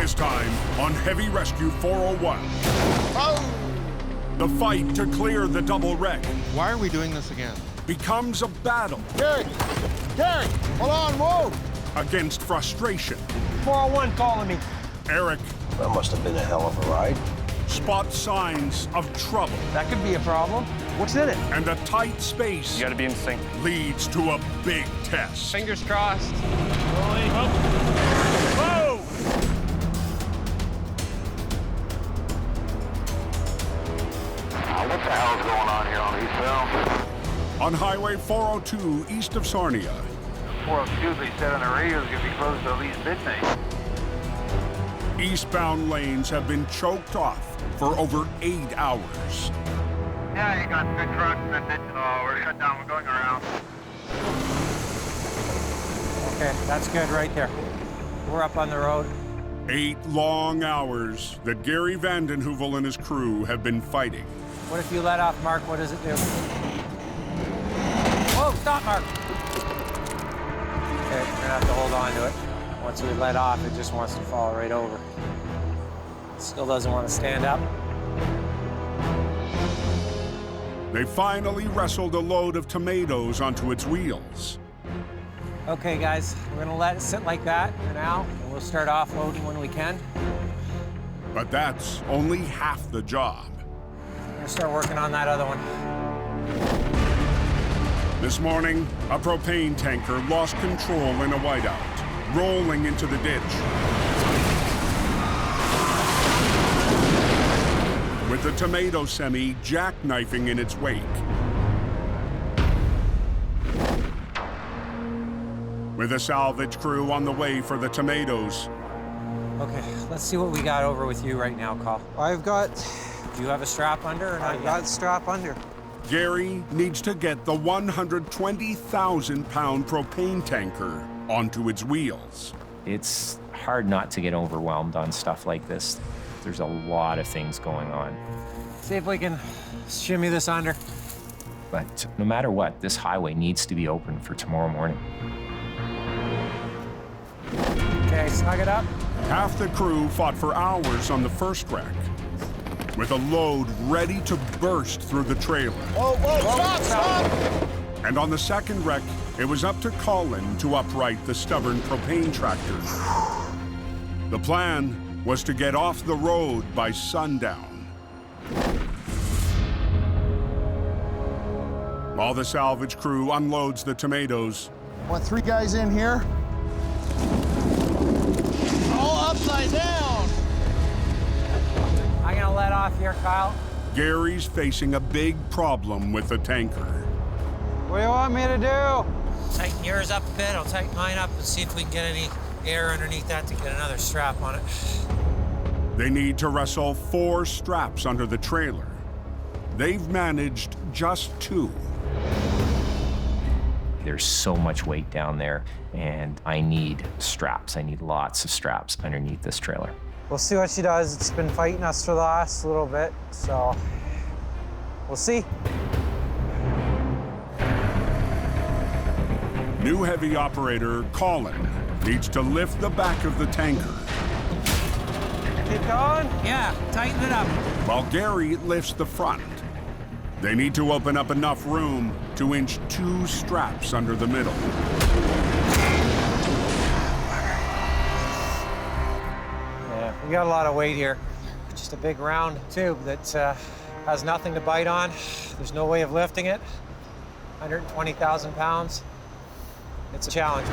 This time on Heavy Rescue 401. Oh! The fight to clear the double wreck Why are we doing this again? becomes a battle Gary! Gary! Hold on, whoa! against frustration. 401 calling me. Eric That must have been a hell of a ride. spots signs of trouble, That could be a problem. What's in it? and a tight space You gotta be in sync. leads to a big test. Fingers crossed. Rolling up. Whoa! What the hell's going on here on East On Highway 402 east of Sarnia, 402, they said on the radio it's going to be closed to at least midnight. eastbound lanes have been choked off for over 8 hours. Yeah, you got good trucks and we're shut down. We're going around. Okay, that's good right there. We're up on the road. 8 long hours that Gary Vandenheuvel and his crew have been fighting. What if you let off, Mark? What does it do? Whoa, stop, Mark. Okay, we're gonna have to hold on to it. Once we let off, it just wants to fall right over. Still doesn't want to stand up. They finally wrestled a load of tomatoes onto its wheels. Okay, guys, we're gonna let it sit like that for now, and we'll start offloading when we can. But that's only half the job. We're gonna start working on that other one. This morning, a propane tanker lost control in a whiteout, rolling into the ditch. With the tomato semi jackknifing in its wake. With a salvage crew on the way for the tomatoes, Okay, let's see what we got over with you right now, Carl. Do you have a strap under or not? I've got strap under. Gary needs to get the 120,000-pound propane tanker onto its wheels. It's hard not to get overwhelmed on stuff like this. There's a lot of things going on. See if we can shimmy this under. But no matter what, this highway needs to be open for tomorrow morning. Okay, snug it up. Half the crew fought for hours on the first wreck, with a load ready to burst through the trailer. Whoa, whoa, stop! And on the second wreck, it was up to Colin to upright the stubborn propane tractor. The plan was to get off the road by sundown. While the salvage crew unloads the tomatoes, Want 3 guys in here? All upside down! I'm gonna let off here, Kyle. Gary's facing a big problem with the tanker. What do you want me to do? Tighten yours up a bit. I'll tighten mine up and see if we can get any air underneath that to get another strap on it. They need to wrestle 4 straps under the trailer. They've managed just 2. There's so much weight down there, and I need straps. I need lots of straps underneath this trailer. We'll see what she does. It's been fighting us for the last little bit, so we'll see. New heavy operator Colin needs to lift the back of the tanker, Keep going. Yeah, tighten it up. while Gary lifts the front. They need to open up enough room to inch 2 straps under the middle. Yeah, we got a lot of weight here. Just a big round tube that has nothing to bite on. There's no way of lifting it. 120,000 pounds. It's a challenge.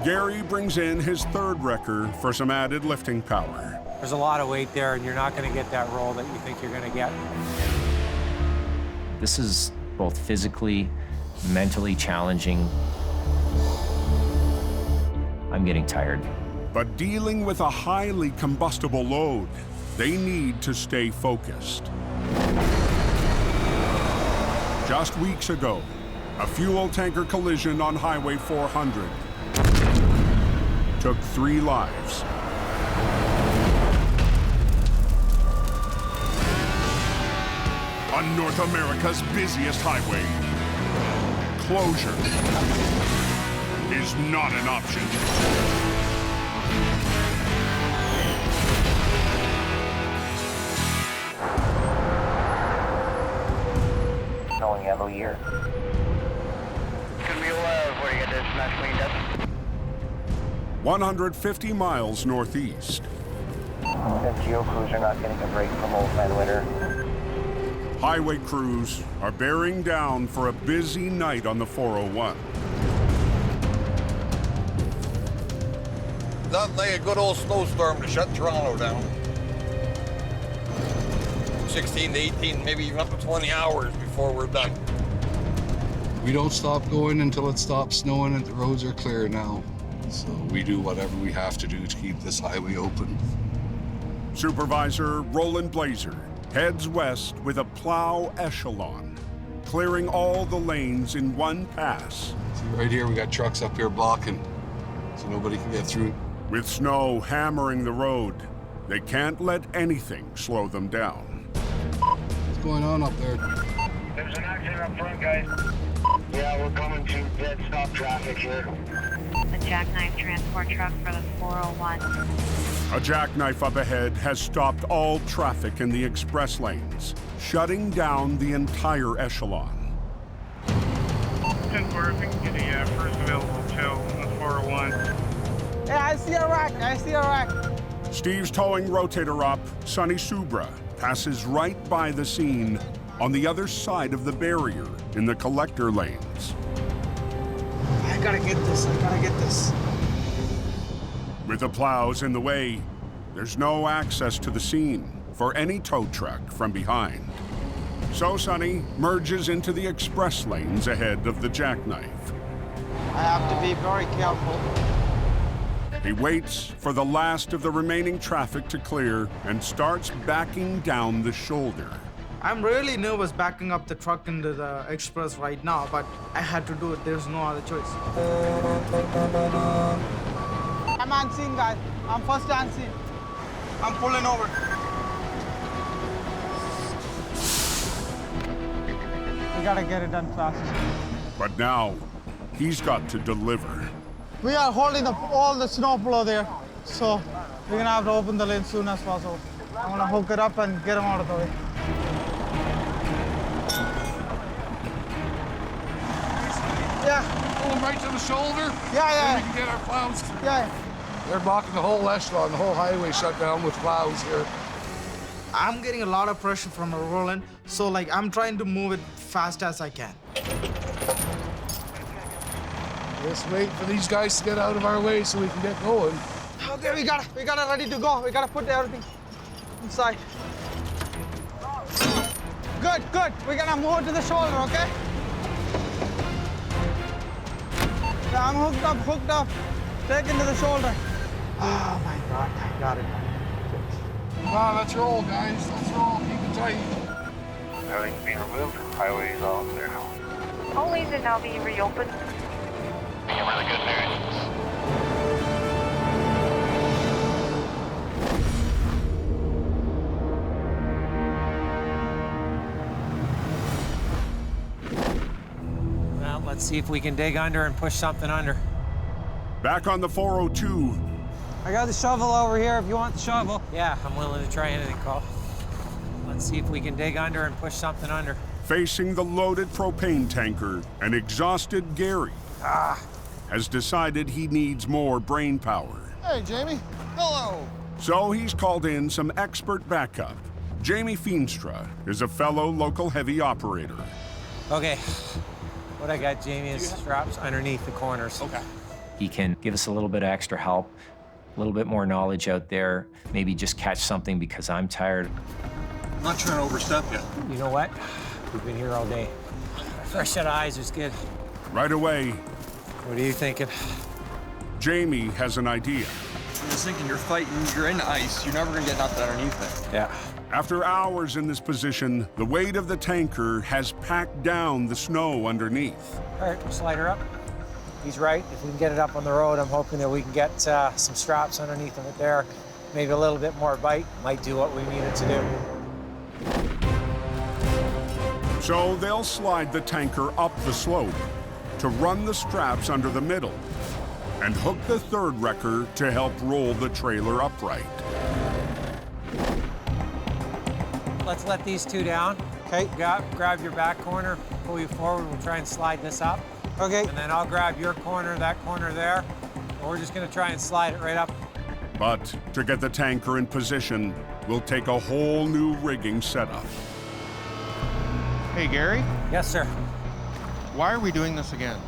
Gary brings in his 3rd wrecker for some added lifting power. There's a lot of weight there, and you're not going to get that roll that you think you're going to get. This is both physically, mentally challenging. I'm getting tired. But dealing with a highly combustible load, they need to stay focused. Just weeks ago, a fuel tanker collision on Highway 400 took 3 lives. On North America's busiest highway, closure is not an option. model year. Could be alive where you get this not cleaned up. 150 miles northeast. FGO crews are not getting a break from old man winter. Highway crews are bearing down for a busy night on the 401. Nothing like a good old snowstorm to shut Toronto down. 16 to 18, maybe even up to 20 hours before we're done. We don't stop going until it stops snowing and the roads are clear now. So we do whatever we have to do to keep this highway open. Supervisor Roland Blazer heads west with a plow echelon, clearing all the lanes in one pass. See, right here, we got trucks up here blocking, so nobody can get through. With snow hammering the road, they can't let anything slow them down. What's going on up there? There's an accident up front, guys. Yeah, we're coming to dead stop traffic here. The jackknife transport truck for the 401. A jackknife up ahead has stopped all traffic in the express lanes, shutting down the entire echelon. 10-4, if we can get a first available tow on the 401. Hey, I see a wreck. I see a wreck. Steve's towing rotator op, Sonny Subra, passes right by the scene on the other side of the barrier in the collector lanes. I gotta get this. I gotta get this. With the plows in the way, there's no access to the scene for any tow truck from behind. So Sonny merges into the express lanes ahead of the jackknife. I have to be very careful. He waits for the last of the remaining traffic to clear and starts backing down the shoulder. I'm really nervous backing up the truck into the express right now, but I had to do it. There's no other choice. I'm on scene, guys. I'm first on scene. I'm pulling over. We gotta get it done fast. But now, he's got to deliver. We are holding up all the snow below there, so we're gonna have to open the lane soon as possible. I wanna hook it up and get them out of the way. Yeah. Pull them right to the shoulder. Yeah. Then we can get our plows through. Yeah. They're blocking the whole echelon, the whole highway shut down with plows here. I'm getting a lot of pressure from a Roland, so like I'm trying to move it fast as I can. Just wait for these guys to get out of our way so we can get going. Okay, we got it ready to go. We gotta put everything inside. Good. We're gonna move it to the shoulder, okay? Yeah, I'm hooked up. Take it to the shoulder. Oh my God, I got it. Come on, let's roll, guys. Let's roll. Keep it tight. Everything's being removed. Highway's all clear now. All lanes are now being reopened. Yeah, really good news. Well, let's see if we can dig under and push something under. Back on the 402, I got the shovel over here if you want the shovel. Yeah, I'm willing to try anything, Cole. Let's see if we can dig under and push something under. facing the loaded propane tanker, an exhausted Gary has decided he needs more brain power. Hey, Jamie. Hello. So he's called in some expert backup. Jamie Feenstra is a fellow local heavy operator. Okay, what I got, Jamie, is straps underneath the corners. Okay. He can give us a little bit of extra help, a little bit more knowledge out there, maybe just catch something because I'm tired. I'm not trying to overstep you. You know what? We've been here all day. A fresh set of eyes is good. Right away, What are you thinking? Jamie has an idea. I was thinking you're in ice, you're never gonna get nothing underneath it. Yeah. After hours in this position, the weight of the tanker has packed down the snow underneath. All right, we'll slide her up. He's right. If we can get it up on the road, I'm hoping that we can get some straps underneath of it there. Maybe a little bit more bite. Might do what we needed to do. So they'll slide the tanker up the slope to run the straps under the middle and hook the third wrecker to help roll the trailer upright. Let's let these two down. Okay, grab your back corner, pull you forward. We'll try and slide this up. Okay. And then I'll grab your corner, that corner there. And we're just gonna try and slide it right up. But to get the tanker in position will take a whole new rigging setup. Hey, Gary, Yes, sir. why are we doing this again?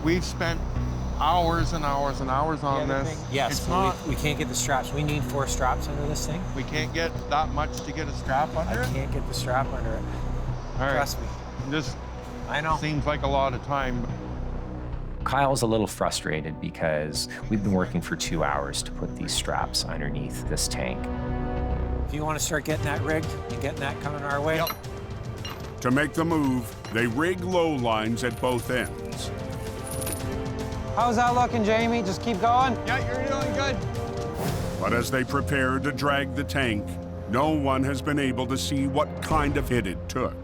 We've spent hours and hours and hours on this. Yes, It's but not, we can't get the straps. We need 4 straps under this thing. we can't get that much to get a strap under I it? can't get the strap under it. All right. Trust me. This I know. seems like a lot of time. Kyle's a little frustrated because we've been working for 2 hours to put these straps underneath this tank. If you want to start getting that rigged and getting that coming our way, To make the move, they rig low lines at both ends. how's that looking, Jamie? Just keep going. Yeah, you're doing good. But as they prepare to drag the tank, no one has been able to see what kind of hit it took.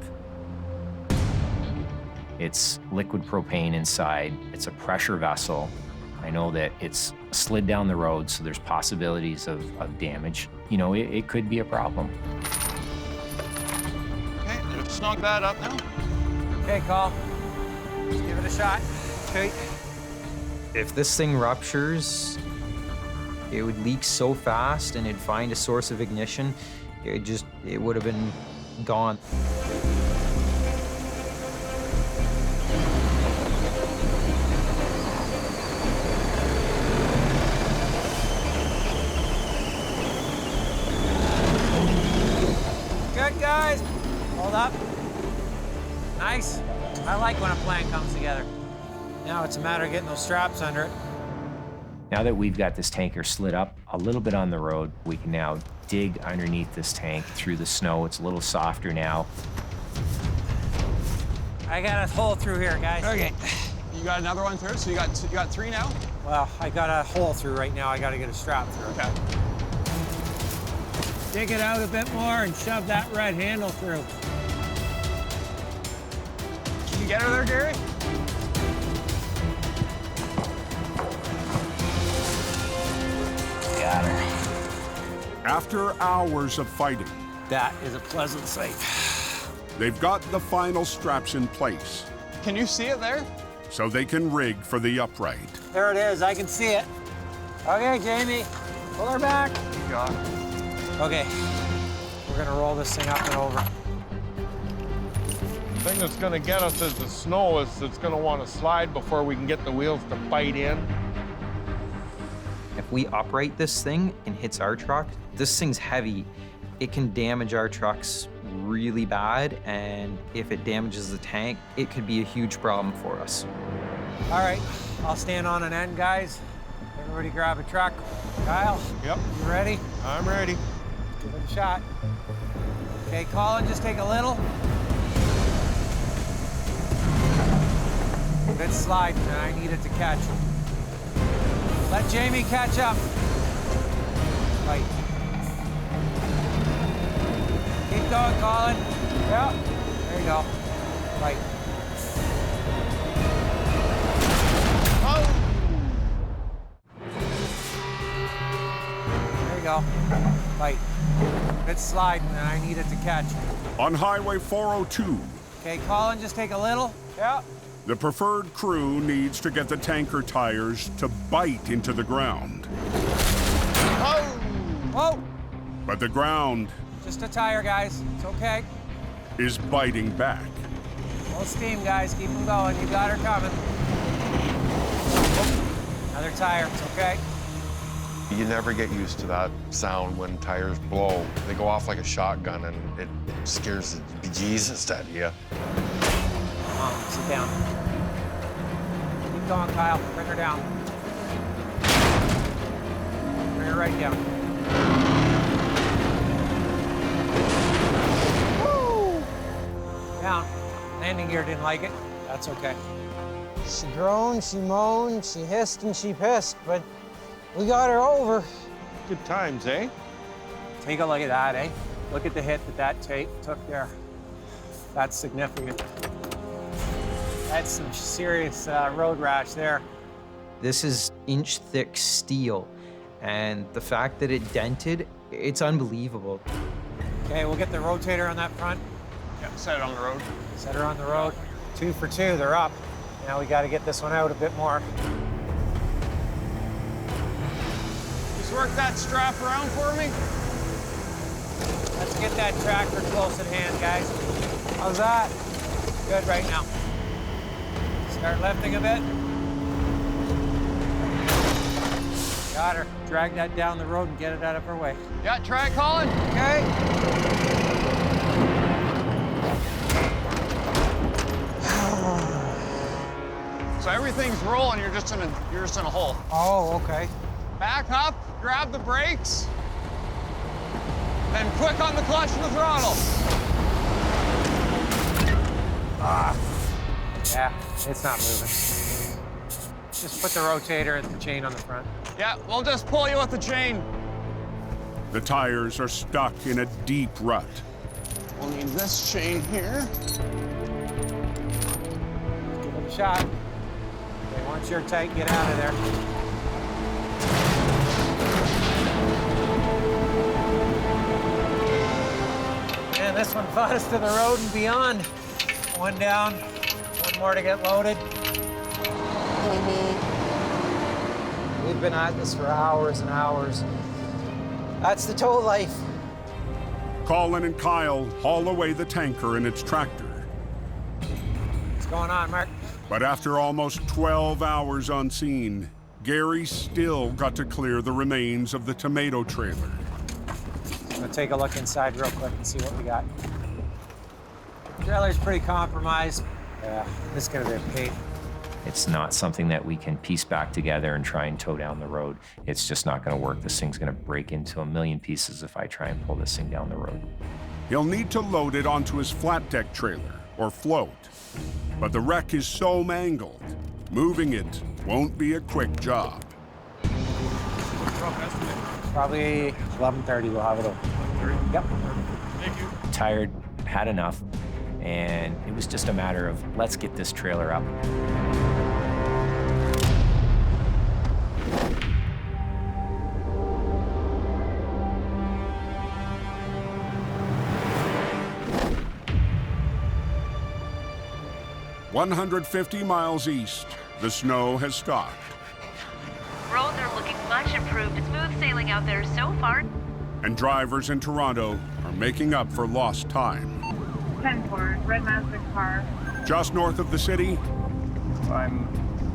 It's liquid propane inside. It's a pressure vessel. I know that it's slid down the road, so there's possibilities of damage. You know, it could be a problem. Okay, just snug that up now. Okay, Call. Just give it a shot. Okay. If this thing ruptures, it would leak so fast and it'd find a source of ignition, it would have been gone. Good, guys. Hold up. Nice. I like when a plan comes together. Now it's a matter of getting those straps under it. Now that we've got this tanker slid up a little bit on the road, we can now dig underneath this tank through the snow. It's a little softer now. I got a hole through here, guys. Okay. You got another one through, so you got 3 now? Well, I got a hole through right now. I got to get a strap through. Okay. Dig it out a bit more and shove that red handle through. Can you get her there, Gary? Got her. After hours of fighting, That is a pleasant sight. they've got the final straps in place Can you see it there? so they can rig for the upright. There it is. I can see it. Okay, Jamie. Pull her back. You got it. Okay. We're going to roll this thing up and over. The thing that's gonna get us is the snow. It's gonna want to slide before we can get the wheels to bite in. If we upright this thing and hits our truck, this thing's heavy. It can damage our trucks really bad, and if it damages the tank, it could be a huge problem for us. All right. I'll stand on an end, guys. Everybody grab a truck. Kyle, Yep, you ready? I'm ready. Give it a shot. Okay, Colin, just take a little. Good slide, and I need it to catch. Let Jamie catch up. Right. Keep going, Colin. Yeah. There you go. Right. There you go. Right. Good slide, and I need it to catch. On Highway 402, Okay, Colin, just take a little. Yeah. the preferred crew needs to get the tanker tires to bite into the ground. Oh, But the ground just a tire, guys. It's okay. is biting back. Full steam, guys. Keep them going. You got her coming. Another tire. It's okay. You never get used to that sound when tires blow. They go off like a shotgun, and it scares the bejesus out of you. Sit down. Keep going, Kyle. Bring her down. Bring her right down. Woo! Down. Landing gear didn't like it. That's okay. She groaned, she moaned, she hissed, and she pissed, but we got her over. Good times, eh? Take a look at that, eh? Look at the hit that tape took there. That's significant. That's some serious road rash there. This is inch-thick steel, and the fact that it dented, it's unbelievable. Okay, we'll get the rotator on that front. Yeah, set it on the road. Set her on the road. 2 for 2, they're up. Now we got to get this one out a bit more. Just work that strap around for me. Let's get that tractor close at hand, guys. How's that? Good right now. Start lifting a bit. Got her. Drag that down the road and get it out of her way. Yeah, try it, Colin. Okay. So everything's rolling, you're just in a hole. Oh, okay. Back up, grab the brakes, then quick on the clutch and the throttle. Yeah, it's not moving. Just put the rotator and the chain on the front. Yeah, we'll just pull you with the chain. The tires are stuck in a deep rut. We'll need this chain here. Give it a shot. Okay, once you're tight, get out of there. Man, this one brought us to the road and beyond. One down, one more to get loaded. We've been at this for hours and hours. That's the tow life. Colin and Kyle haul away the tanker and its tractor. What's going on, Mark? But after almost 12 hours on scene, Gary still got to clear the remains of the tomato trailer. I'm gonna take a look inside real quick and see what we got. Trailer's pretty compromised. Yeah, this is gonna be a pain. It's not something that we can piece back together and try and tow down the road. It's just not gonna work. This thing's gonna break into a million pieces if I try and pull this thing down the road. He'll need to load it onto his flat deck trailer, or float. But the wreck is so mangled, moving it won't be a quick job. Probably 11:30 we'll have it open. Yep. Thank you. Tired, had enough, and it was just a matter of let's get this trailer up. "150 miles east, the snow has stopped. Roads are looking much improved. Smooth sailing out there so far. And drivers in Toronto are making up for lost time. 10-4, red Mazda car. Just north of the city, I'm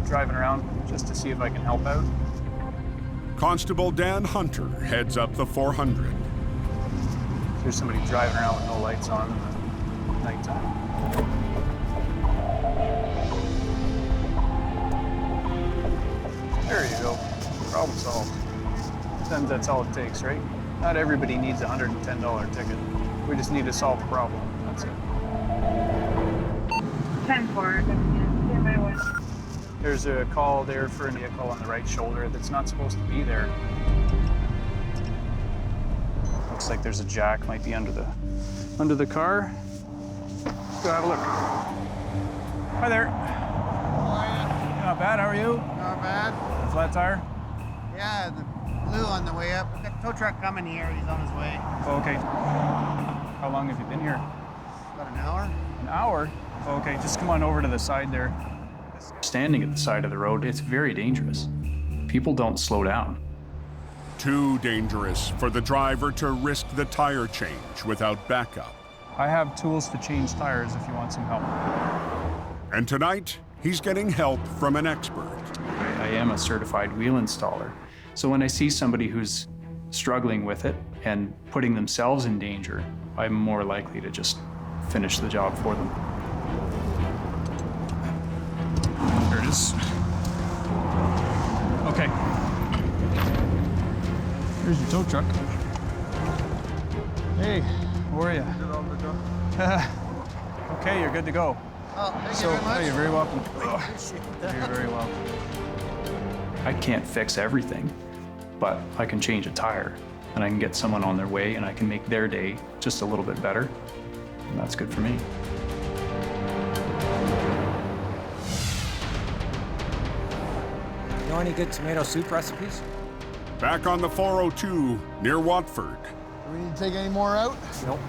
driving around just to see if I can help out. Constable Dan Hunter heads up the 400. There's somebody driving around with no lights on in the nighttime. There you go. Problem solved. Sometimes that's all it takes, right? Not everybody needs a $110 ticket. We just need to solve a problem. That's it. 10-4, There's a call there for a vehicle on the right shoulder that's not supposed to be there. Looks like there's a jack, might be under the car. Let's go have a look. Hi there. How are you? Not bad, how are you? Not bad. Flat tire? Yeah, the blue on the way up. We've got the tow truck coming here. He's on his way. Oh, okay. How long have you been here? About an hour. An hour? Oh, okay, just come on over to the side there. Standing at the side of the road, it's very dangerous. People don't slow down. Too dangerous for the driver to risk the tire change without backup. I have tools to change tires if you want some help. And tonight, he's getting help from an expert. I am a certified wheel installer. So when I see somebody who's struggling with it and putting themselves in danger, I'm more likely to just finish the job for them. There it is. Okay. Here's your tow truck. Hey, how are you? Okay, you're good to go. Oh, thank you very much. Hey, you're very welcome. Appreciate that. You're very welcome. I can't fix everything, but I can change a tire, and I can get someone on their way, and I can make their day just a little bit better, and that's good for me. Know any good tomato soup recipes? Back on the 402 near Watford. Do we need to take any more out? Nope.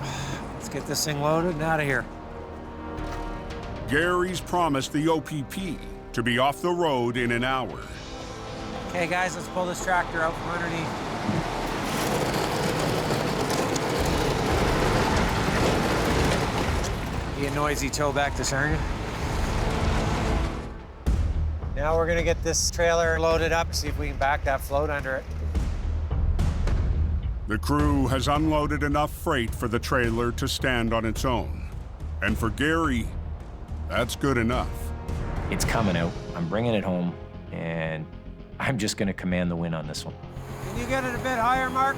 Let's get this thing loaded and out of here. Gary's promised the OPP to be off the road in an hour. Okay, guys, let's pull this tractor out from underneath. Be a noisy tow back this, aren't you? Now we're gonna get this trailer loaded up, see if we can back that float under it. The crew has unloaded enough freight for the trailer to stand on its own. And for Gary, that's good enough. It's coming out. I'm bringing it home, and I'm just going to command the win on this one. Can you get it a bit higher, Mark?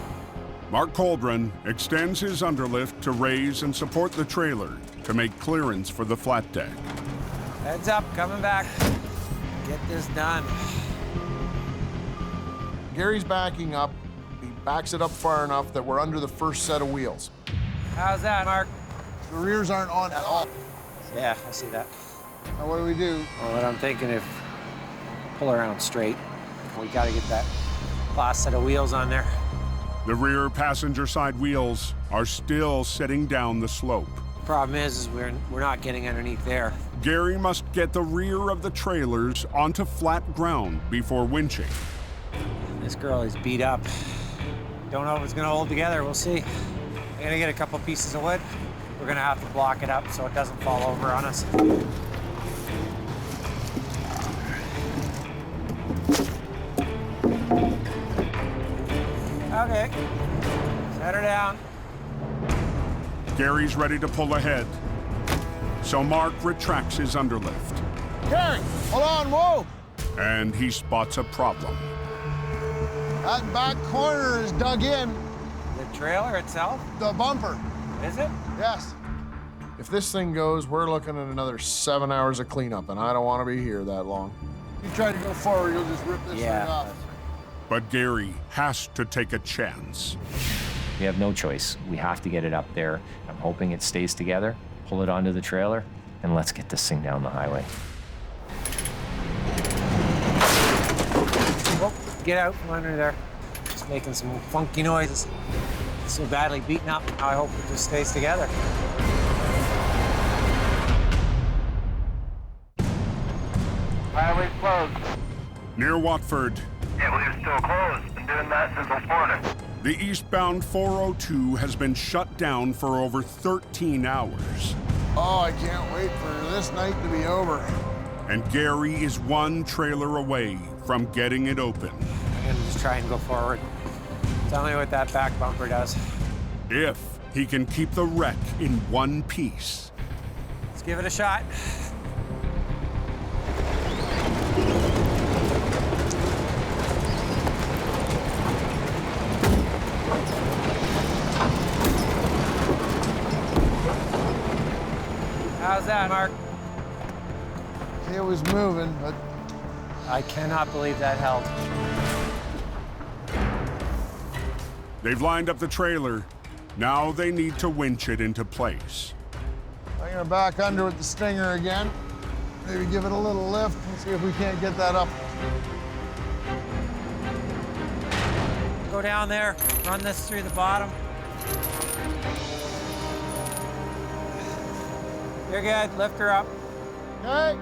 Mark Coldren extends his underlift to raise and support the trailer to make clearance for the flat deck. Heads up, coming back. Get this done. Gary's backing up. He backs it up far enough that we're under the first set of wheels. How's that, Mark? The rears aren't on at all. Yeah, I see that. Now what do we do? Well, what I'm thinking, if pull around straight, we gotta get that last set of wheels on there. The rear passenger side wheels are still sitting down the slope. Problem is we're not getting underneath there. Gary must get the rear of the trailers onto flat ground before winching. This girl is beat up. Don't know if it's gonna hold together, we'll see. I'm gonna get a couple pieces of wood. We're gonna have to block it up so it doesn't fall over on us. Okay, set her down. Gary's ready to pull ahead, so Mark retracts his underlift. Gary, hold on, whoa! And he spots a problem. That back corner is dug in. The trailer itself? The bumper. Is it? Yes. If this thing goes, we're looking at another 7 hours of cleanup, and I don't want to be here that long. You try to go forward, you'll just rip this thing off. But Gary has to take a chance. We have no choice. We have to get it up there. I'm hoping it stays together, pull it onto the trailer, and let's get this thing down the highway. Oh, get out from under there. Just making some funky noises. So badly beaten up. I hope it just stays together. Highway's closed. Near Watford, Yeah, we're still closed. Been doing that since this morning. the eastbound 402 has been shut down for over 13 hours. Oh, I can't wait for this night to be over. And Gary is one trailer away from getting it open. I'm gonna just try and go forward. Tell me what that back bumper does. If he can keep the wreck in one piece. Let's give it a shot. How's that, Mark? It was moving, but I cannot believe that held. They've lined up the trailer. Now they need to winch it into place. I'm gonna back under with the Stinger again. Maybe give it a little lift and see if we can't get that up. Go down there, run this through the bottom. You're good, lift her up. Okay.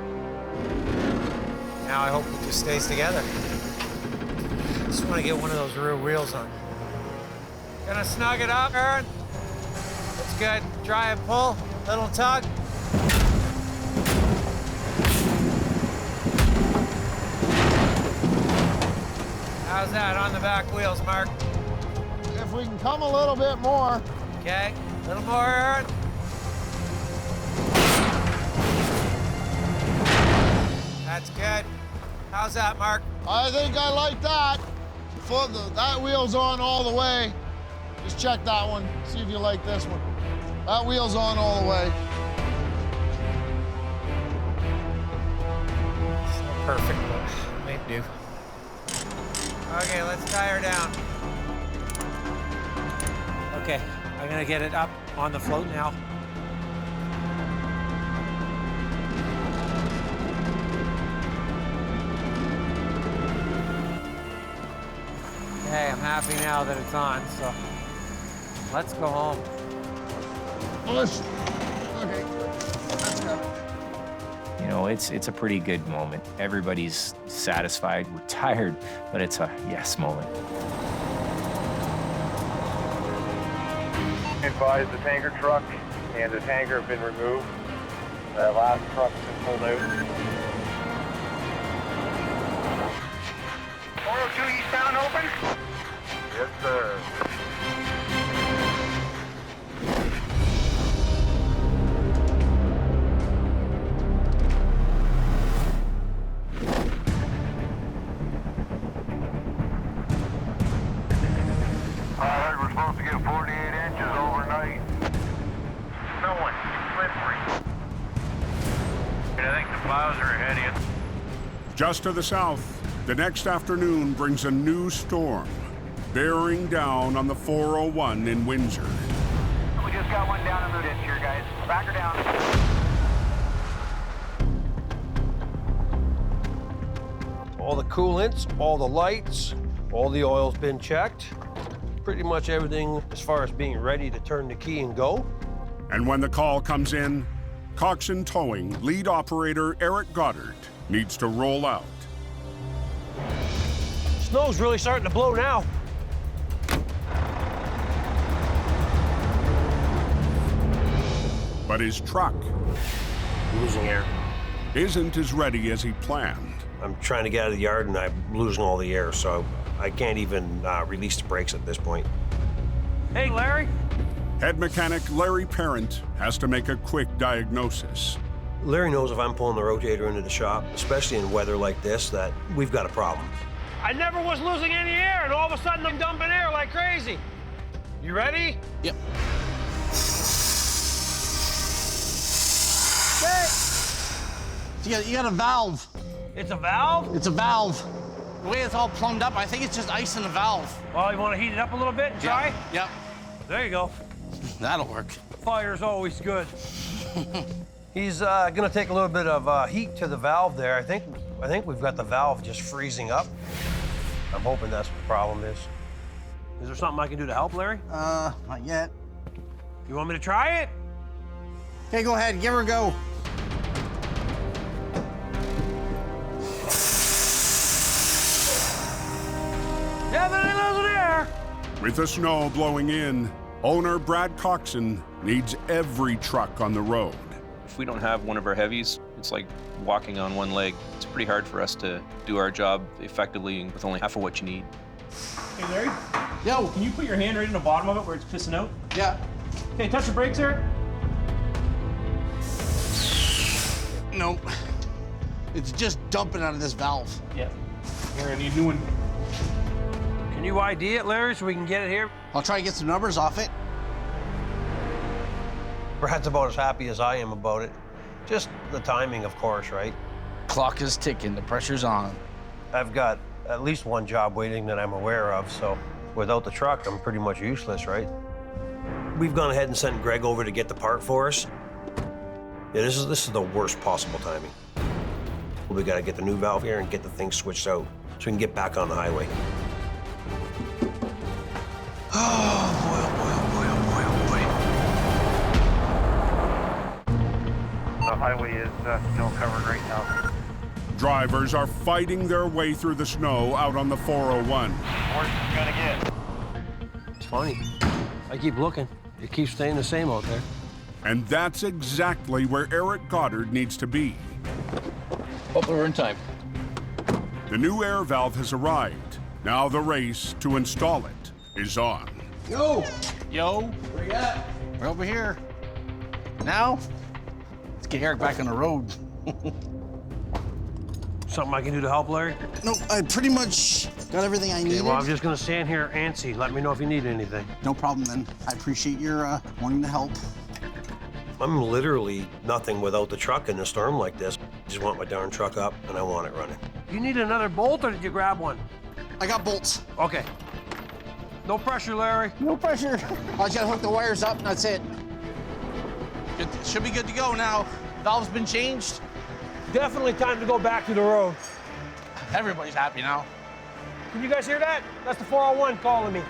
Now I hope it just stays together. Just want to get one of those rear wheels on. Gonna snug it up, Aaron. That's good. Try and pull, little tug. How's that on the back wheels, Mark? If we can come a little bit more. Okay, a little more, Aaron. That's good. How's that, Mark? I think I like that. That wheel's on all the way. Just check that one, see if you like this one. That wheel's on all the way. It's not perfect, but might do. Okay, let's tie her down. Okay, I'm gonna get it up on the float now. Okay, I'm happy now that it's on, so let's go home. push. Okay. That's good. You know, it's a pretty good moment. Everybody's satisfied. We're tired, but it's a yes moment. Advise the tanker truck and the tanker have been removed. The last truck's been pulled out. 402 eastbound open? Yes, sir. I heard we're supposed to get 48 inches overnight. Snowing, slippery. I think the plows are ahead of you. Just to the south, the next afternoon brings a new storm, bearing down on the 401 in Windsor. We just got one down in the ditch here, guys. Back her down. All the coolants, all the lights, all the oil's been checked. Pretty much everything as far as being ready to turn the key and go. And when the call comes in, Coxon Towing lead operator Eric Goddard needs to roll out. Snow's really starting to blow now. But his truck Losing air. isn't as ready as he planned. I'm trying to get out of the yard and I'm losing all the air, so I can't even release the brakes at this point. Hey, Larry. Head mechanic Larry Parent has to make a quick diagnosis. Larry knows if I'm pulling the rotator into the shop, especially in weather like this, that we've got a problem. I never was losing any air, and all of a sudden I'm dumping air like crazy. You ready? Yep. Okay. You got a valve. It's a valve? It's a valve. The way it's all plumbed up, I think it's just ice in the valve. Well, you want to heat it up a little bit and try? Yep. There you go. That'll work. Fire's always good. He's gonna take a little bit of heat to the valve there. I think we've got the valve just freezing up. I'm hoping that's what the problem is. Is there something I can do to help, Larry? Not yet. You want me to try it? Okay, go ahead, give her a go. Definitely losing air. With the snow blowing in, owner Brad Coxon needs every truck on the road. If we don't have one of our heavies, it's like walking on one leg. It's pretty hard for us to do our job effectively with only half of what you need. Hey, Larry? Yo. Can you put your hand right in the bottom of it where it's pissing out? Yeah. Okay, touch the brakes there. Nope. It's just dumping out of this valve. Yeah. Here, I need a new one. Can you ID it, Larry, so we can get it here? I'll try to get some numbers off it. Brad's about as happy as I am about it. Just the timing, of course, right? Clock is ticking, the pressure's on. I've got at least one job waiting that I'm aware of, so without the truck, I'm pretty much useless, right? We've gone ahead and sent Greg over to get the part for us. Yeah, this is the worst possible timing. We gotta get the new valve here and get the thing switched out so we can get back on the highway. Oh, boy, oh, boy, oh, boy, oh, boy. The highway is still covered right now. Drivers are fighting their way through the snow out on the 401. Worse it's gonna get. It's funny. I keep looking. It keeps staying the same out there. And that's exactly where Eric Goddard needs to be. Hopefully we're in time. The new air valve has arrived. Now the race to install it is on. Yo! Yo. Where you at? We're over here. Now, let's get Eric back on the road. Something I can do to help, Larry? Nope, I pretty much got everything I needed. Okay, well, I'm just gonna stand here antsy. Let me know if you need anything. No problem, then. I appreciate your wanting to help. I'm literally nothing without the truck in a storm like this. I just want my darn truck up, and I want it running. You need another bolt, or did you grab one? I got bolts. Okay. No pressure, Larry. No pressure. I just gotta hook the wires up, and that's it. Good. Should be good to go now. Valve's been changed. Definitely time to go back to the road. Everybody's happy now. Can you guys hear that? That's the 401 calling me.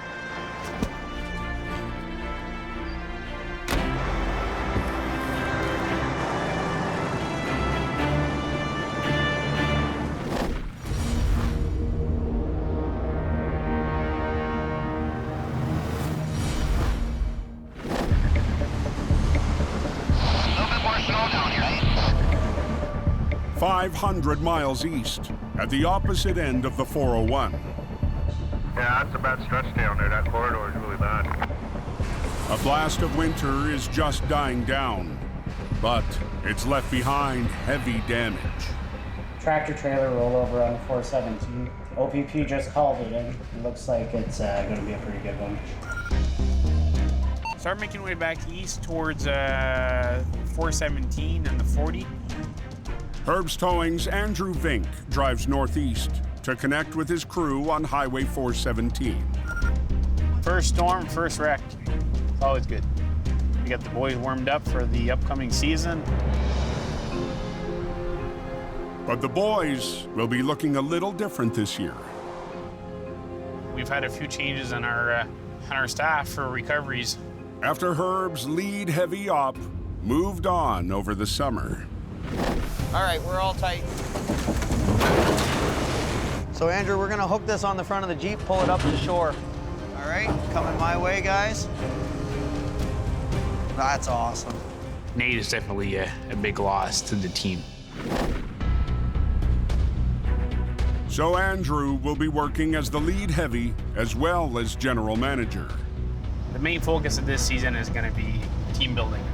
500 miles east, at the opposite end of the 401. Yeah, that's a bad stretch down there. That corridor is really bad. A blast of winter is just dying down, but it's left behind heavy damage. Tractor trailer rollover on the 417. OPP just called it in. It looks like it's going to be a pretty good one. Start making way back east towards 417 and the 40. Herb's Towing's Andrew Vink drives northeast to connect with his crew on Highway 417. First storm, first wreck. It's always good. We got the boys warmed up for the upcoming season. But the boys will be looking a little different this year. We've had a few changes on our staff for recoveries. After Herb's lead heavy op moved on over the summer. All right, we're all tight. So Andrew, we're gonna hook this on the front of the Jeep, pull it up to shore. All right, coming my way, guys. That's awesome. Nate is definitely a big loss to the team. So Andrew will be working as the lead heavy as well as general manager. The main focus of this season is going to be team building.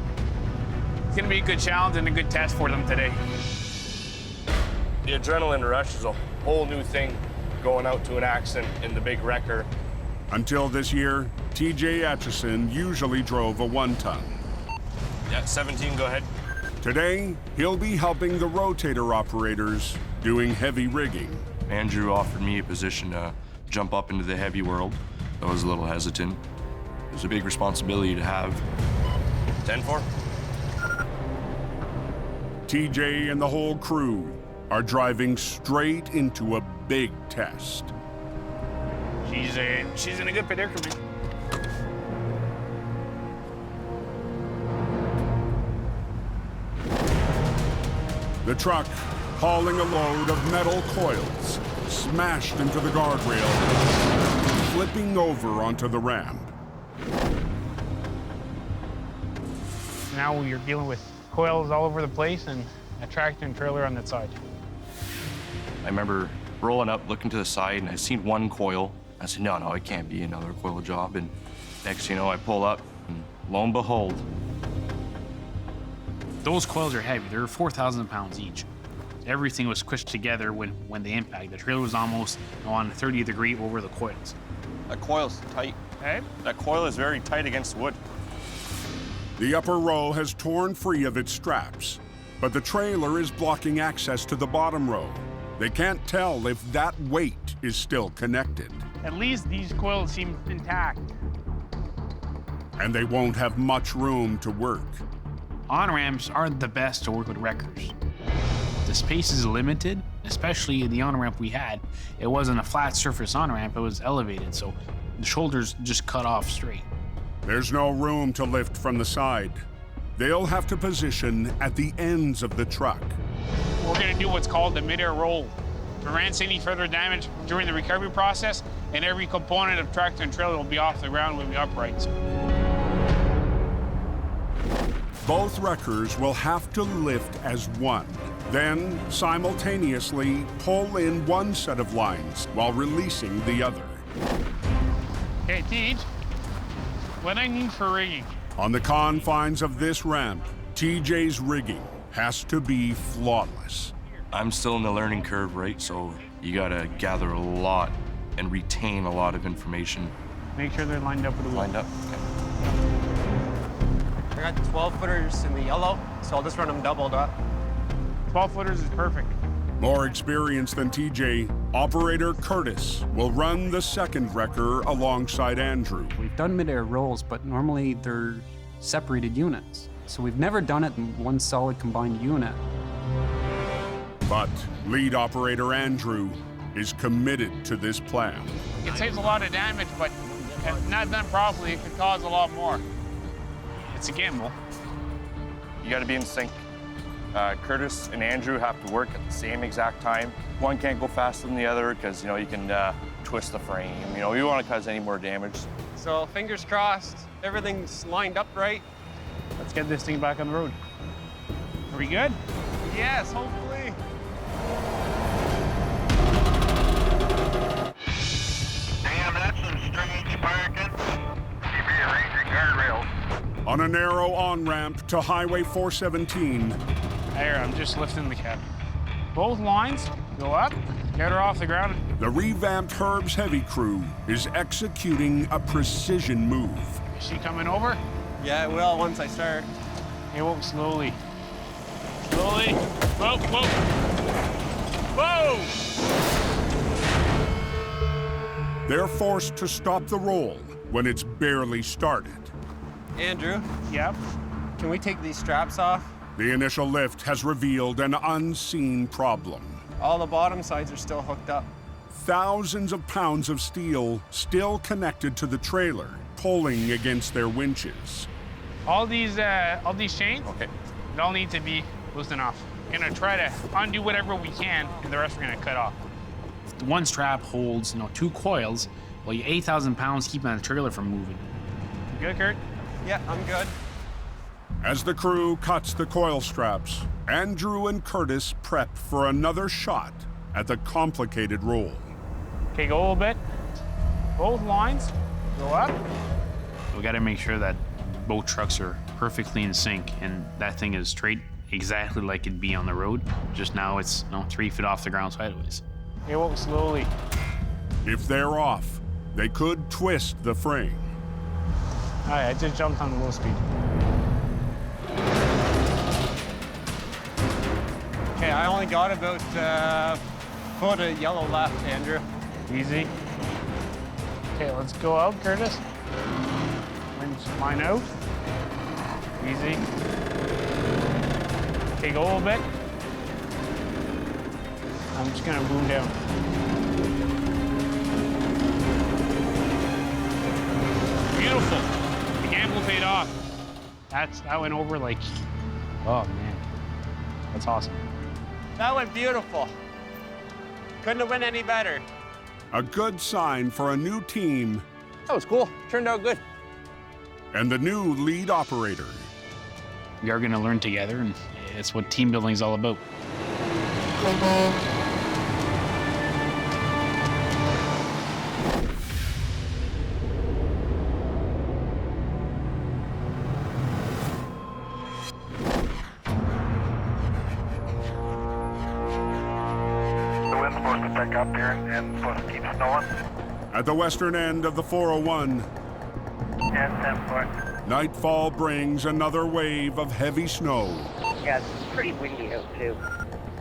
It's going to be a good challenge and a good test for them today. The adrenaline rush is a whole new thing, going out to an accident in the big wrecker. Until this year, TJ Atchison usually drove a 1-ton. Yeah, 17, go ahead. Today, he'll be helping the rotator operators doing heavy rigging. Andrew offered me a position to jump up into the heavy world. I was a little hesitant. It was a big responsibility to have. 10-4. TJ and the whole crew are driving straight into a big test. She's in a good predicament. The truck, hauling a load of metal coils, smashed into the guardrail, flipping over onto the ramp. Now you're dealing with coils all over the place and a tractor and trailer on that side. I remember rolling up, looking to the side, and I seen one coil. I said, no, it can't be another coil job. And next thing you know, I pull up, and lo and behold. Those coils are heavy. They're 4,000 pounds each. Everything was squished together when they impact. The trailer was almost on 30th degree over the coils. That coil's tight. Hey? That coil is very tight against wood. The upper row has torn free of its straps, but the trailer is blocking access to the bottom row. They can't tell if that weight is still connected. At least these coils seem intact. And they won't have much room to work. On-ramps aren't the best to work with wreckers. The space is limited, especially the on-ramp we had. It wasn't a flat surface on-ramp, it was elevated, so the shoulders just cut off straight. There's no room to lift from the side. They'll have to position at the ends of the truck. We're gonna do what's called the mid-air roll. To prevent any further damage during the recovery process, and every component of tractor and trailer will be off the ground with the uprights. Both wreckers will have to lift as one, then simultaneously pull in one set of lines while releasing the other. Okay, Teej, what I need for rigging? On the confines of this ramp, TJ's rigging has to be flawless. I'm still in the learning curve, right? So you gotta gather a lot and retain a lot of information. Make sure they're lined up with the wheel. Lined up, okay. I got 12-footers in the yellow, so I'll just run them doubled up. 12-footers is perfect. More experienced than TJ, operator Curtis will run the second wrecker alongside Andrew. We've done mid-air rolls, but normally they're separated units. So we've never done it in one solid combined unit. But lead operator Andrew is committed to this plan. It saves a lot of damage, but if not done properly, it could cause a lot more. It's a gamble. You gotta be in sync. Curtis and Andrew have to work at the same exact time. One can't go faster than the other because, you can twist the frame. You don't want to cause any more damage. So fingers crossed, everything's lined up right. Let's get this thing back on the road. Are we good? Yes, hopefully. parking. Keep rearranging guardrails. On a narrow on-ramp to Highway 417, There, I'm just lifting the cab. Both lines go up, get her off the ground. the revamped Herb's heavy crew is executing a precision move. Is she coming over? Yeah, it will once I start. Hey, whoa, slowly. Slowly. Whoa, whoa. Whoa! They're forced to stop the roll when it's barely started. Andrew? Yep. Can we take these straps off? The initial lift has revealed an unseen problem. All the bottom sides are still hooked up. Thousands of pounds of steel still connected to the trailer, pulling against their winches. All these chains, they all need to be loosened off. We're gonna try to undo whatever we can, and the rest we're gonna cut off. One strap holds, 2 coils, while you 8,000 pounds keeping the trailer from moving. You good, Kurt? Yeah, I'm good. As the crew cuts the coil straps, Andrew and Curtis prep for another shot at the complicated roll. Okay, go a little bit. Both lines go up. We gotta make sure that both trucks are perfectly in sync, and that thing is straight exactly like it'd be on the road. Just now it's 3 feet off the ground sideways. Okay, well, slowly. If they're off, they could twist the frame. All right, I just jumped on the low speed. Okay, I only got about foot of yellow left, Andrew. Easy. Okay, let's go out, Curtis. Line out. Easy. Okay, go a little bit. I'm just gonna boom down. Beautiful. The gamble paid off. That went over like, oh man, that's awesome. That went beautiful. Couldn't have went any better. A good sign for a new team That was cool. Turned out good. and the new lead operator. We are gonna learn together, and it's what team building is all about. The wind's supposed to pick up here and supposed to keep snowing. At the western end of the 401, And 10 foot. nightfall brings another wave of heavy snow Yeah, it's pretty windy out too.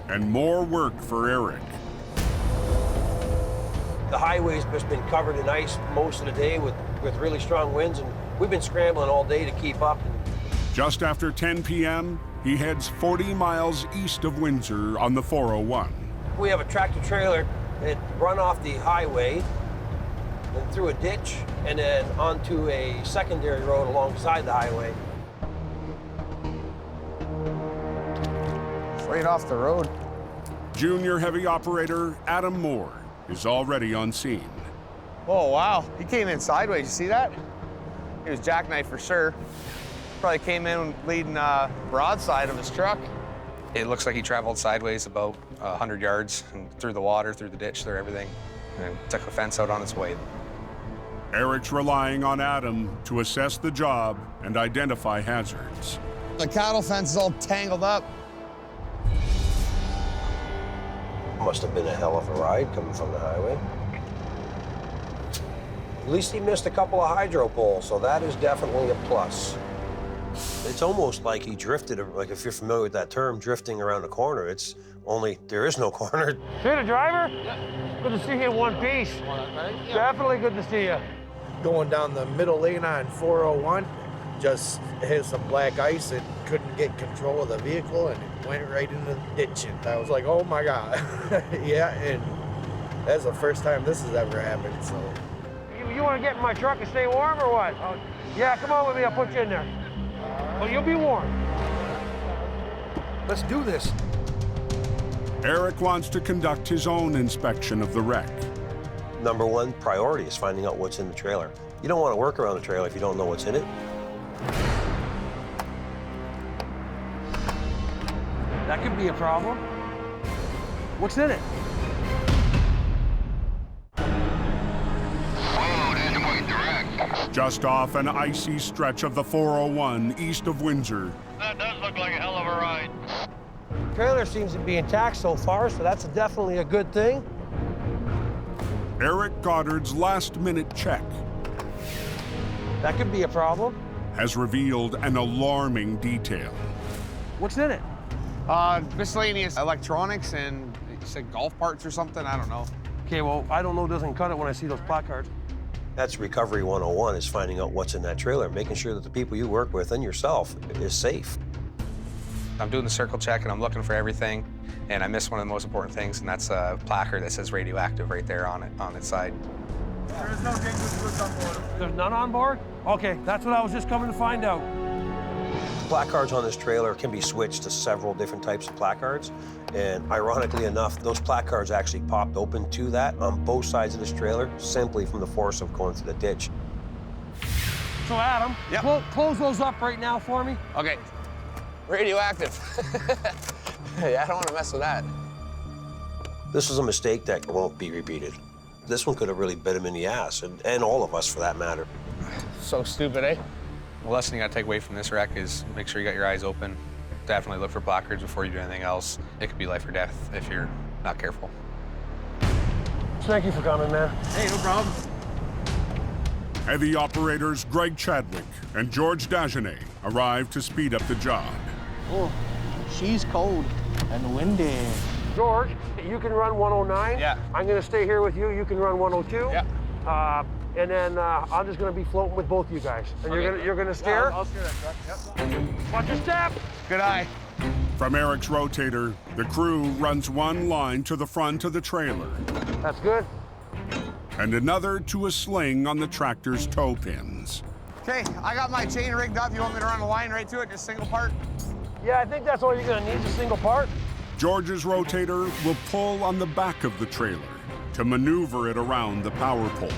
and more work for Eric. The highway's just been covered in ice most of the day with really strong winds, and we've been scrambling all day to keep up. Just after 10 p.m., he heads 40 miles east of Windsor on the 401. We have a tractor trailer that run off the highway and through a ditch and then onto a secondary road alongside the highway. Right off the road. Junior heavy operator Adam Moore is already on scene. Oh, wow. He came in sideways. You see that? He was jackknifed for sure. Probably came in leading broadside of his truck. It looks like he traveled sideways about 100 yards and through the water, through the ditch, through everything, and took the fence out on its way. Eric's relying on Adam to assess the job and identify hazards. The cattle fence is all tangled up. Must have been a hell of a ride coming from the highway. At least he missed a couple of hydro poles, so that is definitely a plus. It's almost like he drifted, like if you're familiar with that term, drifting around a corner. It's only, there is no corner. See the driver? Yeah. Good to see you in one piece. Yeah. Definitely good to see you. Going down the middle lane on 401, just hit some black ice and couldn't get control of the vehicle and it went right into the ditch. And I was like, oh my God. Yeah, and that's the first time this has ever happened, so. You want to get in my truck and stay warm or what? Yeah, come on with me, I'll put you in there. Well, you'll be warm. Let's do this. Eric wants to conduct his own inspection of the wreck. Number one priority is finding out what's in the trailer. You don't want to work around the trailer if you don't know what's in it. That could be a problem. What's in it? Whoa, there's a white direct. Just off an icy stretch of the 401 east of Windsor, That does look like a hell of a ride. Trailer seems to be intact so far, so that's definitely a good thing. Eric Goddard's last-minute check That could be a problem. has revealed an alarming detail. What's in it? Miscellaneous electronics and you said golf parts or something. I don't know. Okay, well, I don't know doesn't cut it when I see those placards. That's Recovery 101, is finding out what's in that trailer, making sure that the people you work with and yourself is safe. I'm doing the circle check and I'm looking for everything, and I missed one of the most important things, and that's a placard that says radioactive right there on its side. There is no dangerous goods on board. There's none on board? Okay, that's what I was just coming to find out. Placards on this trailer can be switched to several different types of placards, and ironically enough, those placards actually popped open to that on both sides of this trailer simply from the force of going through the ditch. So Adam, close those up right now for me. Okay. Radioactive. Yeah, I don't want to mess with that. This is a mistake that won't be repeated. This one could have really bit him in the ass, and all of us for that matter. So stupid, eh? The lesson you gotta take away from this wreck is make sure you got your eyes open. Definitely look for placards before you do anything else. It could be life or death if you're not careful. Thank you for coming, man. Hey, no problem. Heavy operators Greg Chadwick and George Dagenet arrived to speed up the job. Oh, she's cold and windy. George, you can run 109. Yeah. I'm gonna stay here with you. You can run 102. Yeah. And then I'm just gonna be floating with both you guys. And you're gonna steer? Yeah, I'll steer that truck. Yep. Watch your step. Good eye. From Eric's rotator, the crew runs one line to the front of the trailer That's good. and another to a sling on the tractor's toe pins. Okay, I got my chain rigged up. You want me to run a line right to it, just single part? Yeah, I think that's all you're gonna need, is a single part. George's rotator will pull on the back of the trailer to maneuver it around the power pole.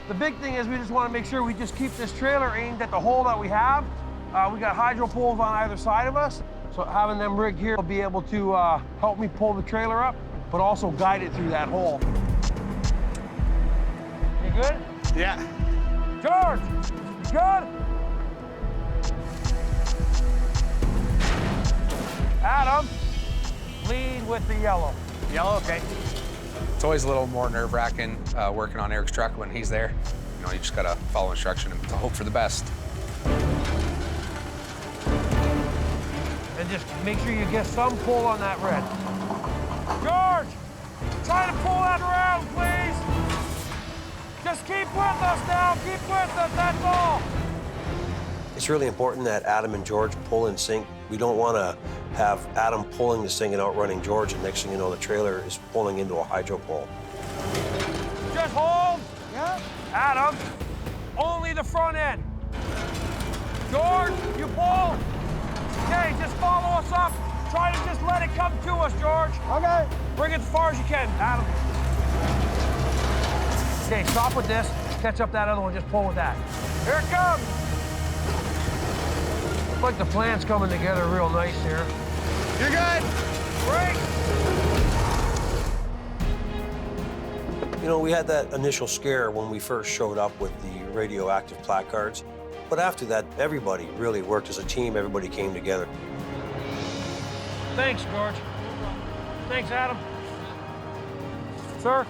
The big thing is we just want to make sure we just keep this trailer aimed at the hole that we have. We got hydro poles on either side of us, so having them rigged here will be able to help me pull the trailer up, but also guide it through that hole. You good? Yeah. George, good? Adam, lead with the yellow. Yellow, okay. It's always a little more nerve-wracking working on Eric's truck when he's there. You know, you just gotta follow instruction and hope for the best. And just make sure you get some pull on that red. George, try to pull that around, please. Just keep with us now, keep with us, that's all. It's really important that Adam and George pull in sync. We don't want to have Adam pulling this thing and outrunning George, and next thing you know, the trailer is pulling into a hydro pole. Just hold. Yeah. Adam, only the front end. George, you pull. Okay, just follow us up. Try to just let it come to us, George. Okay. Bring it as far as you can, Adam. Okay, stop with this. Catch up that other one, just pull with that. Here it comes. Looks like the plan's coming together real nice here. You're good. Great. You know, we had that initial scare when we first showed up with the radioactive placards, but after that, everybody really worked as a team. Everybody came together. Thanks, George. Thanks, Adam. Sir,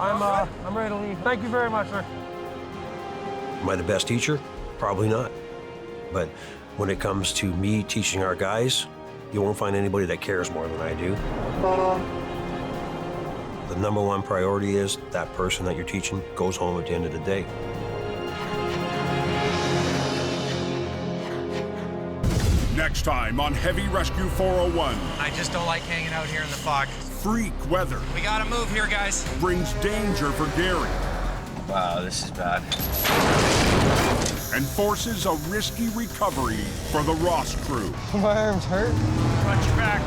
I'm ready to leave. Thank you very much, sir. Am I the best teacher? Probably not. But when it comes to me teaching our guys, you won't find anybody that cares more than I do. The number one priority is that person that you're teaching goes home at the end of the day. Next time on Heavy Rescue 401. I just don't like hanging out here in the fog. Freak weather We gotta move here, guys. brings danger for Gary Wow, this is bad. and forces a risky recovery for the Ross crew. My arm's hurt. Watch your back.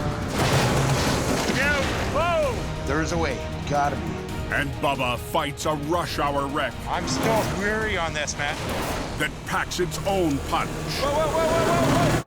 Yeah, whoa! There's a way. Gotta be. And Bubba fights a rush hour wreck I'm still weary on this, man. that packs its own punch. Whoa, whoa, whoa, whoa, whoa, whoa!